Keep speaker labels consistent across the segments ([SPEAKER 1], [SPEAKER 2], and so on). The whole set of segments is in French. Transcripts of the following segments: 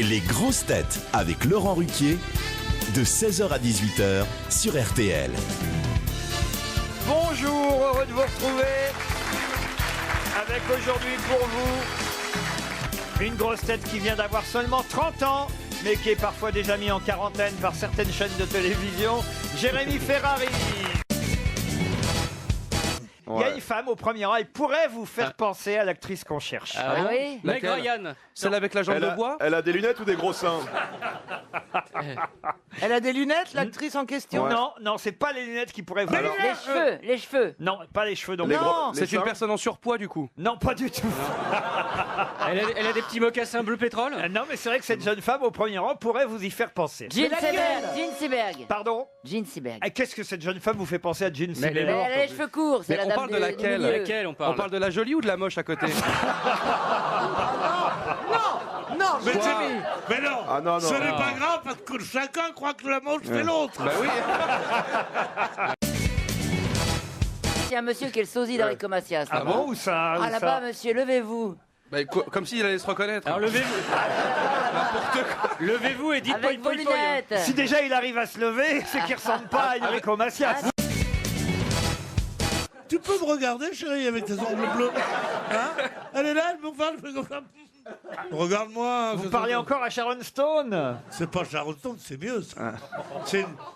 [SPEAKER 1] Les grosses têtes avec Laurent Ruquier, de 16h à 18h sur RTL.
[SPEAKER 2] Bonjour, heureux de vous retrouver avec aujourd'hui pour vous une grosse tête qui vient d'avoir seulement 30 ans, mais qui est parfois déjà mis en quarantaine par certaines chaînes de télévision, Jérémy Ferrari. Il y a une femme au premier rang, elle pourrait vous faire penser à l'actrice qu'on cherche.
[SPEAKER 3] Ah oui.
[SPEAKER 4] Meg Ryan.
[SPEAKER 3] Celle avec la jambe de bois.
[SPEAKER 5] Elle a des lunettes ou des gros seins?
[SPEAKER 6] Elle a des lunettes, l'actrice en question?
[SPEAKER 2] Non, non, c'est pas les lunettes qui pourraient vous...
[SPEAKER 6] Les cheveux.
[SPEAKER 2] Non, pas les cheveux. Donc.
[SPEAKER 6] Non.
[SPEAKER 3] C'est une personne en surpoids du coup.
[SPEAKER 2] Non, pas du tout.
[SPEAKER 4] Elle a des petits mocassins bleu pétrole.
[SPEAKER 2] Non, mais c'est vrai que cette jeune femme au premier rang pourrait vous y faire penser.
[SPEAKER 6] Jean Seberg.
[SPEAKER 2] Pardon?
[SPEAKER 6] Jean Seberg.
[SPEAKER 2] Ah, qu'est-ce que cette jeune femme vous fait penser à Jean Seberg?
[SPEAKER 4] elle est morte.
[SPEAKER 6] Elle a les cheveux courts, c'est
[SPEAKER 3] Mais
[SPEAKER 6] la
[SPEAKER 3] on
[SPEAKER 6] dame
[SPEAKER 3] parle de
[SPEAKER 6] du
[SPEAKER 3] laquelle
[SPEAKER 6] milieu.
[SPEAKER 4] Laquelle on
[SPEAKER 3] On
[SPEAKER 4] parle?
[SPEAKER 3] parle de la jolie ou de la moche à côté?
[SPEAKER 6] Non,
[SPEAKER 7] Mais,
[SPEAKER 6] Jimmy.
[SPEAKER 7] mais non,
[SPEAKER 5] Ah non, non.
[SPEAKER 7] ce n'est pas grave parce que chacun croit que la moche fait l'autre.
[SPEAKER 3] Bah oui.
[SPEAKER 6] Il y a un monsieur qui est le sosie d'Enrico Macias.
[SPEAKER 2] Ah bon, où ça? Où
[SPEAKER 6] Ah
[SPEAKER 2] ça
[SPEAKER 6] là-bas, monsieur, levez-vous.
[SPEAKER 3] Bah, comme s'il allait se reconnaître.
[SPEAKER 4] Alors levez-vous. Levez-vous et dites
[SPEAKER 6] Avec vos
[SPEAKER 4] poi, poi, poi.
[SPEAKER 6] lunettes.
[SPEAKER 2] Si déjà il arrive à se lever, c'est qu'il ressemble pas à Enrico Macias.
[SPEAKER 7] Tu peux me regarder, chérie, avec tes ongles bleus, hein? Elle est là, elle me parle, je fais comme ça. Regarde-moi.
[SPEAKER 2] Vous parlez encore à Sharon Stone?
[SPEAKER 7] C'est pas Sharon Stone, c'est mieux. Ça.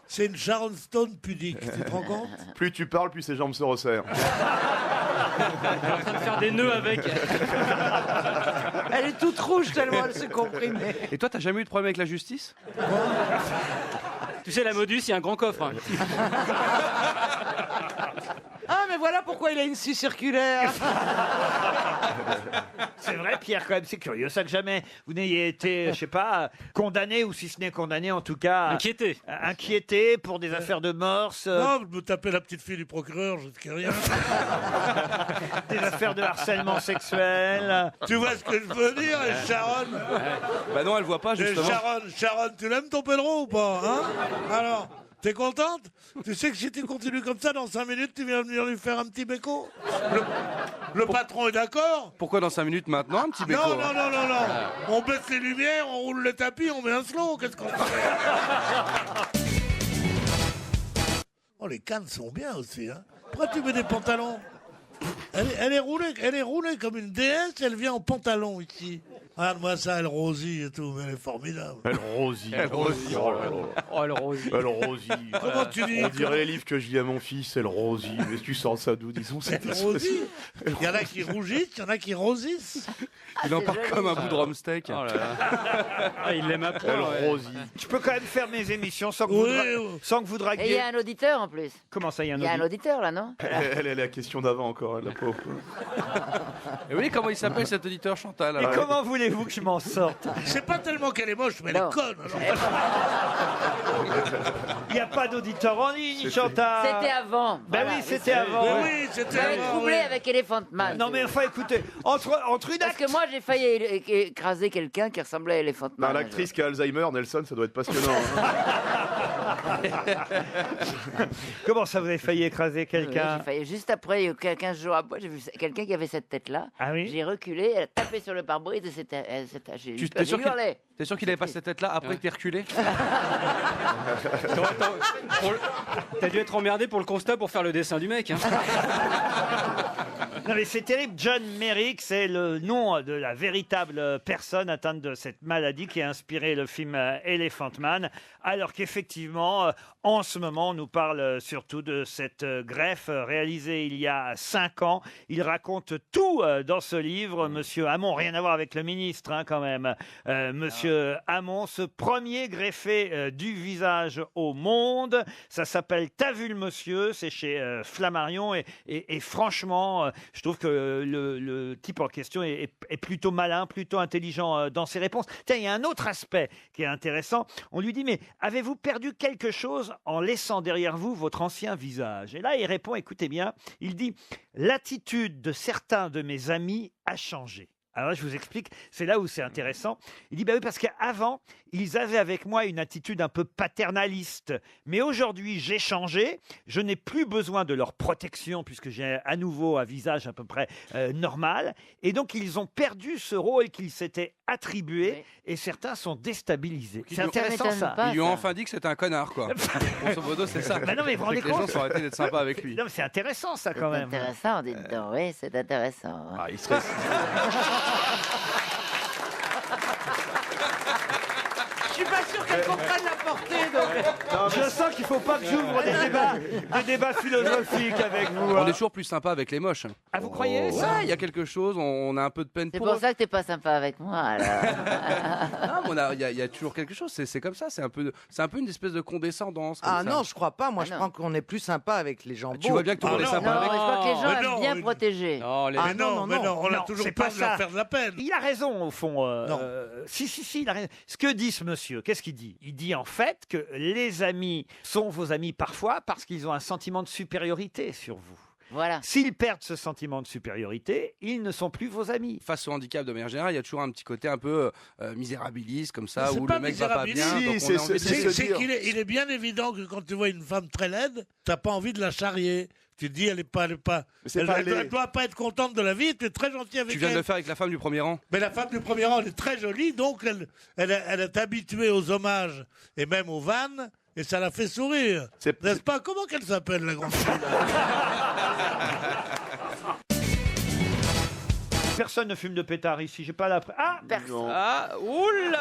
[SPEAKER 7] C'est une Sharon Stone pudique, tu te rends compte?
[SPEAKER 5] Plus tu parles, plus ses jambes se resserrent.
[SPEAKER 4] Elle est en train de faire des nœuds avec.
[SPEAKER 6] Elle est toute rouge tellement elle se comprime.
[SPEAKER 3] Et toi, t'as jamais eu de problème avec la justice?
[SPEAKER 4] Tu sais, la Modus, il y a un grand coffre. Hein.
[SPEAKER 6] Ah, mais voilà pourquoi il a une scie circulaire.
[SPEAKER 2] C'est vrai, Pierre, quand même, c'est curieux ça que jamais vous n'ayez été, je sais pas, condamné, ou si ce n'est condamné, en tout cas... Inquiété pour des affaires de morse,
[SPEAKER 7] Non, je me tapais la petite fille du procureur, je ne sais rien.
[SPEAKER 2] des affaires de harcèlement sexuel.
[SPEAKER 7] Tu vois ce que je veux dire, et Sharon?
[SPEAKER 3] Bah non, elle voit pas
[SPEAKER 7] Et
[SPEAKER 3] justement.
[SPEAKER 7] Sharon, tu l'aimes ton Pedro ou pas, hein? Alors, t'es contente? Tu sais que si tu continues comme ça, dans 5 minutes, tu viens venir lui faire un petit béco? Le patron est d'accord?
[SPEAKER 3] Pourquoi dans 5 minutes maintenant, un petit béco?
[SPEAKER 7] Non, non, non, non, non. On baisse les lumières, on roule le tapis, on met un slow. Qu'est-ce qu'on fait? Oh, les cannes sont bien aussi, hein. Pourquoi tu mets des pantalons? Elle est roulée comme une déesse, elle vient en pantalon ici. Regarde-moi ça, elle rosie et tout, mais elle est formidable.
[SPEAKER 5] Elle rosie.
[SPEAKER 3] Elle rosie.
[SPEAKER 5] Oh là là.
[SPEAKER 4] Oh, le rose.
[SPEAKER 5] Elle rosie.
[SPEAKER 7] Comment tu dis?
[SPEAKER 5] On dirait les livres que je lis à mon fils, elle rosie. Mais tu sors ça d'où, disons?
[SPEAKER 7] Elle rosie. Il y en a qui rougissent, il y en a qui rosissent.
[SPEAKER 3] Il en parle comme un bout de drumsteak.
[SPEAKER 4] Oh là là. Ah, il l'aime à point.
[SPEAKER 5] Elle
[SPEAKER 4] ouais.
[SPEAKER 5] rosie.
[SPEAKER 2] Je peux quand même faire mes émissions sans que,
[SPEAKER 7] Oui.
[SPEAKER 2] sans que vous
[SPEAKER 6] Et il y
[SPEAKER 2] draguiez.
[SPEAKER 6] a un auditeur en plus.
[SPEAKER 2] Comment ça, il y a un
[SPEAKER 6] Il y a un
[SPEAKER 2] auditeur?
[SPEAKER 6] auditeur là, non?
[SPEAKER 5] Elle est la question d'avant encore, la pauvre.
[SPEAKER 3] Et oui, comment il s'appelle cet auditeur, Chantal?
[SPEAKER 2] Et
[SPEAKER 3] alors
[SPEAKER 2] comment voulez-vous que je m'en sorte?
[SPEAKER 7] C'est pas tellement qu'elle est moche, mais elle
[SPEAKER 6] Non.
[SPEAKER 7] est conne. alors.
[SPEAKER 2] Il n'y a pas d'auditeur en ligne, Chantal.
[SPEAKER 6] C'était avant.
[SPEAKER 2] Ben
[SPEAKER 6] Voilà.
[SPEAKER 2] oui, c'était avant.
[SPEAKER 7] Mais oui, c'était
[SPEAKER 6] Vous avez
[SPEAKER 7] avant,
[SPEAKER 6] troublé
[SPEAKER 7] oui.
[SPEAKER 6] avec Elephant Man.
[SPEAKER 2] Non mais enfin écoutez, entre une
[SPEAKER 6] Parce
[SPEAKER 2] actrice...
[SPEAKER 6] que moi j'ai failli écraser quelqu'un qui ressemblait à Elephant Man.
[SPEAKER 5] Non, l'actrice qui a Alzheimer, Nelson, ça doit être passionnant.
[SPEAKER 2] Comment ça, vous avez failli écraser
[SPEAKER 6] Oui,
[SPEAKER 2] quelqu'un?
[SPEAKER 6] j'ai failli. Juste après, 15 jours après, j'ai vu quelqu'un qui avait cette tête-là.
[SPEAKER 2] Ah oui?
[SPEAKER 6] J'ai reculé, elle a tapé sur le pare-brise et j'ai
[SPEAKER 3] Tu
[SPEAKER 6] eu
[SPEAKER 3] t'es
[SPEAKER 6] peur,
[SPEAKER 3] sûr
[SPEAKER 6] j'ai
[SPEAKER 3] qu'il
[SPEAKER 6] hurlé.
[SPEAKER 3] t'es sûr qu'il avait pas cette tête-là après que t'es reculé?
[SPEAKER 4] T'as dû être emmerdé pour le constat pour faire le dessin du mec. Hein.
[SPEAKER 2] Non mais c'est terrible, John Merrick, c'est le nom de la véritable personne atteinte de cette maladie qui a inspiré le film Elephant Man, alors qu'effectivement, en ce moment, on nous parle surtout de cette greffe réalisée il y a 5 ans. Il raconte tout dans ce livre, Monsieur Hamon, rien à voir avec le ministre hein, quand même. Monsieur Hamon, ce premier greffé du visage au monde, ça s'appelle T'as vu le monsieur, c'est chez Flammarion et franchement, je trouve que le type en question est plutôt malin, plutôt intelligent dans ses réponses. Tiens, il y a un autre aspect qui est intéressant. On lui dit, mais avez-vous perdu quelque chose en laissant derrière vous votre ancien visage? Et là, il répond, écoutez bien, il dit, l'attitude de certains de mes amis a changé. Alors là, je vous explique, c'est là où c'est intéressant. Il dit, bah oui, parce qu'avant, ils avaient avec moi une attitude un peu paternaliste. Mais aujourd'hui, j'ai changé. Je n'ai plus besoin de leur protection puisque j'ai à nouveau un visage à peu près normal. Et donc, ils ont perdu ce rôle qu'ils s'étaient attribué et certains sont déstabilisés. C'est intéressant, ça.
[SPEAKER 3] Ils lui ont enfin dit que c'était un connard, quoi. Grosso modo, c'est ça.
[SPEAKER 2] Bah non, mais vous vous rendez
[SPEAKER 3] C'est que les gens
[SPEAKER 2] compte
[SPEAKER 3] sont arrêtés d'être sympas avec lui.
[SPEAKER 2] Non, mais c'est intéressant, ça, quand même.
[SPEAKER 6] C'est intéressant, dites donc. Oui, c'est intéressant.
[SPEAKER 5] Ah, il serait...
[SPEAKER 8] Je suis pas sûr qu'elle comprenne la portée. Donc...
[SPEAKER 2] Je sens qu'il ne faut pas que j'ouvre des débats philosophiques avec vous.
[SPEAKER 3] On est toujours plus sympa avec les moches.
[SPEAKER 2] Ah, vous croyez ça?
[SPEAKER 3] Ouais, il y a quelque chose, on a un peu de peine
[SPEAKER 6] C'est
[SPEAKER 3] pour
[SPEAKER 6] pour
[SPEAKER 3] eux.
[SPEAKER 6] ça que t'es pas sympa avec moi, alors.
[SPEAKER 3] Non, mais il y a toujours quelque chose, c'est comme ça, c'est un peu une espèce de condescendance. comme
[SPEAKER 8] Ah
[SPEAKER 3] ça.
[SPEAKER 8] non, je crois pas. Moi,
[SPEAKER 6] Ah
[SPEAKER 8] je
[SPEAKER 6] non.
[SPEAKER 8] crois qu'on est plus sympa avec les gens beaux.
[SPEAKER 3] Tu vois bien que tout le monde est
[SPEAKER 7] non,
[SPEAKER 3] sympa
[SPEAKER 6] Non,
[SPEAKER 3] avec.
[SPEAKER 6] je crois que les gens
[SPEAKER 7] mais
[SPEAKER 6] aiment
[SPEAKER 7] non,
[SPEAKER 6] bien
[SPEAKER 7] mais-
[SPEAKER 6] protéger.
[SPEAKER 4] Non, les...
[SPEAKER 7] Mais non, on a
[SPEAKER 2] Non,
[SPEAKER 7] toujours
[SPEAKER 2] c'est
[SPEAKER 7] peur
[SPEAKER 2] pas
[SPEAKER 7] de leur
[SPEAKER 2] ça.
[SPEAKER 7] faire de la peine.
[SPEAKER 2] Il a raison, au fond.
[SPEAKER 7] Non.
[SPEAKER 2] Si, il a raison. Ce que dit ce monsieur, qu'est-ce qu'il dit? Il dit en fait que les amis sont vos amis parfois parce qu'ils ont un sentiment de supériorité sur vous.
[SPEAKER 6] Voilà.
[SPEAKER 2] S'ils perdent ce sentiment de supériorité, ils ne sont plus vos amis.
[SPEAKER 3] Face au handicap de manière générale, il y a toujours un petit côté un peu misérabiliste comme ça,
[SPEAKER 7] C'est
[SPEAKER 3] où
[SPEAKER 7] pas
[SPEAKER 3] le mec va pas bien.
[SPEAKER 7] misérabiliste.
[SPEAKER 3] Donc on a
[SPEAKER 5] Si,
[SPEAKER 3] envie de
[SPEAKER 5] c'est
[SPEAKER 3] dire-
[SPEAKER 7] C'est qu'il est, il est bien évident que quand tu vois une femme très laide, t'as pas envie de la charrier. Tu te dis, elle doit pas être contente de la vie, tu es très gentil avec
[SPEAKER 3] Tu viens de
[SPEAKER 7] elle.
[SPEAKER 3] le faire avec la femme du premier rang.
[SPEAKER 7] Mais la femme du premier rang, elle est très jolie, donc elle est habituée aux hommages et même aux vannes, et ça la fait sourire.
[SPEAKER 5] C'est-
[SPEAKER 7] N'est-ce pas? Comment qu'elle s'appelle, la grande fille?
[SPEAKER 2] Personne ne fume de pétard ici, j'ai pas la... Ah,
[SPEAKER 6] Personne.
[SPEAKER 4] Ah, oula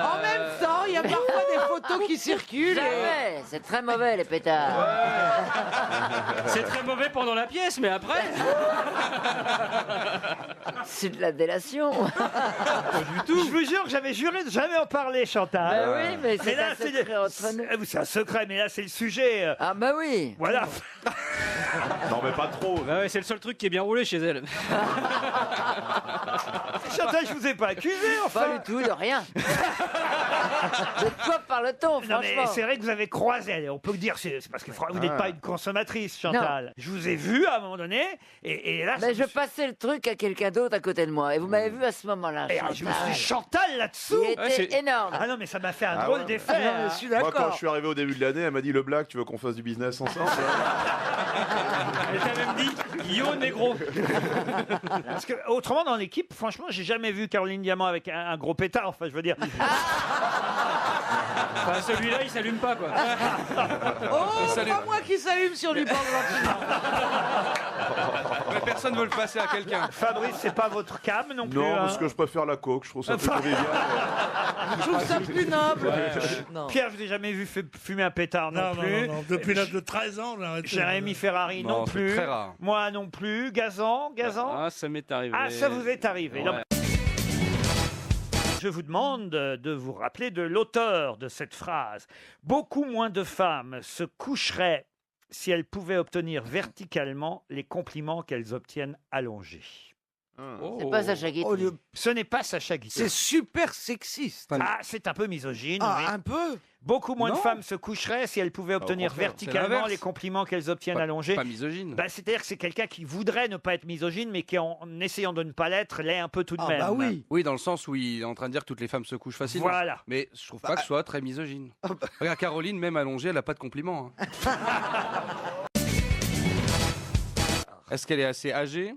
[SPEAKER 8] En même temps, il y a parfois des photos qui circulent.
[SPEAKER 6] Jamais. C'est très mauvais, les pétards.
[SPEAKER 4] C'est très mauvais pendant la pièce, mais après...
[SPEAKER 6] C'est de la délation.
[SPEAKER 2] je vous jure que j'avais juré de jamais en parler, Chantal.
[SPEAKER 6] Bah oui, mais c'est un
[SPEAKER 2] c'est
[SPEAKER 6] secret entre nous.
[SPEAKER 2] c'est un secret, mais là c'est le sujet.
[SPEAKER 6] Ah bah oui.
[SPEAKER 2] Voilà.
[SPEAKER 5] Non, mais pas trop.
[SPEAKER 4] Bah ouais, c'est le seul truc qui est bien roulé chez elle.
[SPEAKER 2] Chantal, je vous ai pas accusé,
[SPEAKER 6] Pas
[SPEAKER 2] enfin.
[SPEAKER 6] du tout, de rien. De quoi parle-t-on,
[SPEAKER 2] Non mais
[SPEAKER 6] franchement?
[SPEAKER 2] c'est vrai que vous avez croisé, allez, on peut dire, c'est parce que vous n'êtes pas une consommatrice, Chantal. Je vous ai vu à un moment donné, et là...
[SPEAKER 6] Mais je passais le truc à quelqu'un d'autre à côté de moi. Et vous m'avez vu à ce moment-là.
[SPEAKER 2] Et je me suis dit, Chantal là-dessous.
[SPEAKER 6] Il était énorme.
[SPEAKER 2] Ah non, mais ça m'a fait un
[SPEAKER 5] Ah
[SPEAKER 2] drôle
[SPEAKER 5] ouais.
[SPEAKER 2] d'effet.
[SPEAKER 6] Non,
[SPEAKER 2] hein.
[SPEAKER 6] je suis
[SPEAKER 5] Moi, quand je
[SPEAKER 6] d'accord.
[SPEAKER 5] suis arrivé au début de l'année, elle m'a dit, le Black, tu veux qu'on fasse du business ensemble?
[SPEAKER 4] Elle t'a même dit, yo négro.
[SPEAKER 2] Parce que autrement dans l'équipe, franchement, j'ai jamais vu Caroline Diamant avec un gros pétard. Enfin, je veux dire.
[SPEAKER 4] Enfin, celui-là, il s'allume pas, quoi.
[SPEAKER 8] Oh, c'est pas moi qui s'allume sur du bord de
[SPEAKER 3] Mais personne ne veut le passer à quelqu'un.
[SPEAKER 2] Fabrice, c'est pas votre cam non plus.
[SPEAKER 5] Non,
[SPEAKER 2] hein.
[SPEAKER 5] parce que je préfère la coke, je trouve ça plus convivial.
[SPEAKER 8] Je trouve ça plus noble. Non.
[SPEAKER 2] Pierre, je vous ai jamais vu fumer un pétard non,
[SPEAKER 7] Non,
[SPEAKER 2] plus.
[SPEAKER 7] non. Depuis l'âge de 13 ans, j'ai arrêté.
[SPEAKER 2] Jérémy Ferrari non,
[SPEAKER 3] Non, c'est
[SPEAKER 2] plus.
[SPEAKER 3] très rare.
[SPEAKER 2] Moi non plus. Gazan.
[SPEAKER 4] Ah, ça m'est arrivé.
[SPEAKER 2] Ah, ça vous est arrivé.
[SPEAKER 4] Ouais.
[SPEAKER 2] Non, mais- Je vous demande de vous rappeler de l'auteur de cette phrase. Beaucoup moins de femmes se coucheraient si elles pouvaient obtenir verticalement les compliments qu'elles obtiennent allongés.
[SPEAKER 6] C'est pas Sacha Guitry.
[SPEAKER 8] Oh, Dieu.
[SPEAKER 2] Ce n'est pas Sacha Guitry.
[SPEAKER 8] C'est super sexiste.
[SPEAKER 2] Ah, c'est un peu misogyne.
[SPEAKER 8] Ah,
[SPEAKER 2] oui.
[SPEAKER 8] un peu.
[SPEAKER 2] Beaucoup moins de
[SPEAKER 3] Non.
[SPEAKER 2] femmes se coucheraient si elles pouvaient obtenir
[SPEAKER 3] contraire,
[SPEAKER 2] verticalement
[SPEAKER 3] c'est l'inverse.
[SPEAKER 2] les compliments qu'elles obtiennent
[SPEAKER 3] Pas-
[SPEAKER 2] allongés.
[SPEAKER 3] Pas misogyne.
[SPEAKER 2] Bah, c'est-à-dire que c'est quelqu'un qui voudrait ne pas être misogyne, mais qui, en essayant de ne pas l'être, l'est un peu tout de
[SPEAKER 8] Ah
[SPEAKER 2] même.
[SPEAKER 8] bah oui.
[SPEAKER 3] Oui, dans le sens où il est en train de dire que toutes les femmes se couchent facilement.
[SPEAKER 2] Voilà.
[SPEAKER 3] Mais je trouve pas que ce soit très misogyne. Regarde, Caroline, même allongée, elle a pas de compliments. hein. Est-ce qu'elle est assez âgée?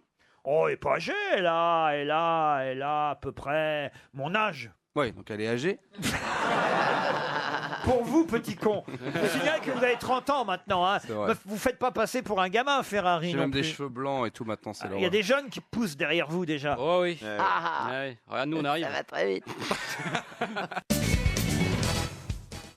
[SPEAKER 2] Oh, elle est pas âgée, elle a à peu près mon âge.
[SPEAKER 3] Oui, donc elle est âgée.
[SPEAKER 2] Pour vous, petit con. Je signale que vous avez 30 ans maintenant. Hein.
[SPEAKER 3] C'est vrai.
[SPEAKER 2] Vous faites pas passer pour un gamin, Ferrari.
[SPEAKER 3] J'ai
[SPEAKER 2] non
[SPEAKER 3] même des
[SPEAKER 2] plus.
[SPEAKER 3] cheveux blancs et tout maintenant, c'est
[SPEAKER 2] Il y a
[SPEAKER 3] l'horreur.
[SPEAKER 2] des jeunes qui poussent derrière vous déjà.
[SPEAKER 4] Oh oui.
[SPEAKER 6] Ah,
[SPEAKER 4] Ouais. Regarde, nous, on arrive.
[SPEAKER 6] ça va très vite.